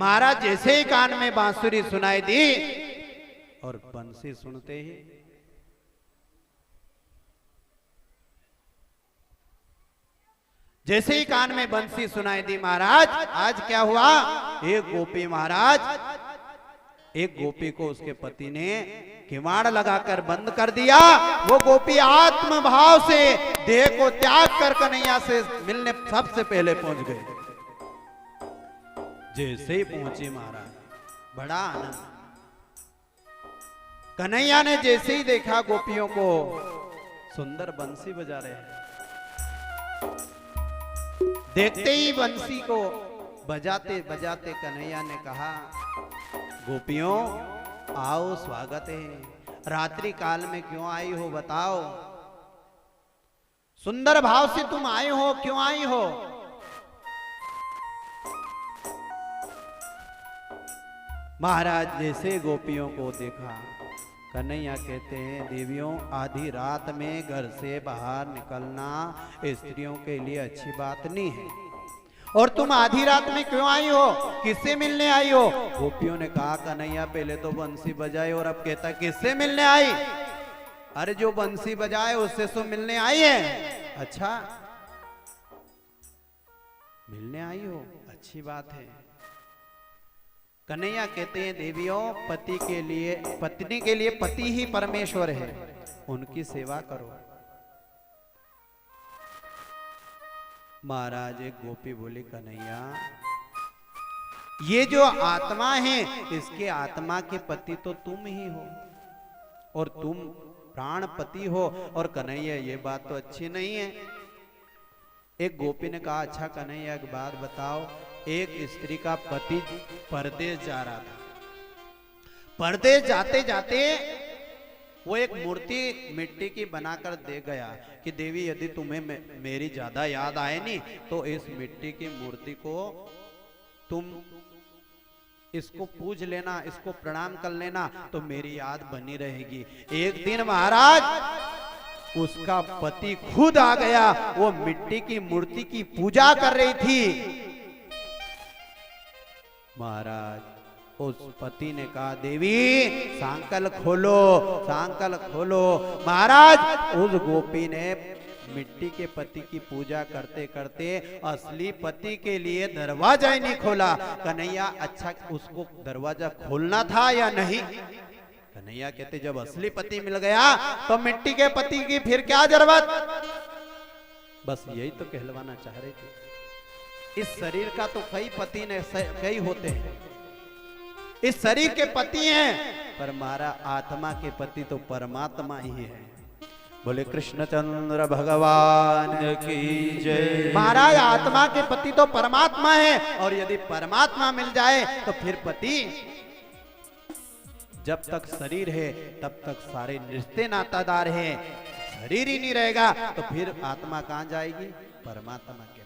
महाराज जैसे ही कान में बांसुरी सुनाई दी और बंसी सुनते ही जैसे ही कान में बंसी सुनाई दी महाराज, आज क्या हुआ, एक गोपी महाराज, एक गोपी को उसके पति ने किवाड़ लगाकर बंद कर दिया। वो गोपी आत्म भाव से देह को त्याग कर कन्हैया से मिलने सबसे पहले पहुंच गए। जैसे ही पहुंची महाराज, बड़ा आनंद। कन्हैया ने जैसे ही देखा गोपियों को सुंदर बंसी बजा रहे हैं, देखते ही बंसी को बजाते बजाते कन्हैया ने कहा, गोपियों आओ, स्वागत है। रात्रि काल में क्यों आई हो बताओ, सुंदर भाव से तुम आए हो, क्यों आई हो? महाराज जैसे गोपियों को देखा, कन्हैया कहते हैं, देवियों आधी रात में घर से बाहर निकलना स्त्रियों के लिए अच्छी बात नहीं है, और तुम आधी रात में क्यों आई हो, किससे मिलने आई हो? गोपियों ने कहा, कन्हैया पहले तो बंसी बजाए और अब कहता किससे मिलने आई? अरे जो बंसी बजाए उससे तो मिलने आई है। अच्छा मिलने आई हो, अच्छी बात है। कन्हैया कहते हैं, देवियों पति के लिए, पत्नी के लिए पति ही परमेश्वर है, उनकी सेवा करो। महाराज एक गोपी बोली, कन्हैया ये जो आत्मा है, इसके आत्मा के पति तो तुम ही हो, और तुम प्राण पति हो। और कन्हैया ये बात तो अच्छी नहीं है। एक गोपी ने कहा, अच्छा कन्हैया एक बात बताओ, एक स्त्री का पति परदेश जा रहा था, परदेश जाते जाते वो एक मूर्ति मिट्टी की बनाकर दे गया कि देवी यदि तुम्हें मेरी ज्यादा याद आए नहीं तो इस मिट्टी की मूर्ति को तुम इसको पूज लेना, इसको प्रणाम कर लेना, तो मेरी याद बनी रहेगी। एक दिन महाराज उसका पति खुद आ गया, वो मिट्टी की मूर्ति की पूजा कर रही थी। महाराज उस पति ने कहा, देवी सांकल खोलो, सांकल खोलो। महाराज उस गोपी ने मिट्टी के पति की पूजा करते करते असली पति के लिए दरवाजा ही नहीं खोला। कन्हैया अच्छा उसको दरवाजा खोलना था या नहीं? कन्हैया कहते, जब असली पति मिल गया तो मिट्टी के पति की फिर क्या जरूरत? बस यही तो कहलवाना चाह रहे थे। इस शरीर का तो कई पति ने कई होते हैं, इस शरीर के पति हैं, पर हमारा आत्मा के पति तो परमात्मा ही है। बोले कृष्णचंद्र भगवान की जय। महाराज आत्मा के पति तो परमात्मा है, और यदि परमात्मा मिल जाए तो फिर पति, जब तक शरीर है तब तक सारे रिश्ते नातादार हैं, शरीर ही नहीं रहेगा तो फिर आत्मा कहां जाएगी? परमात्मा के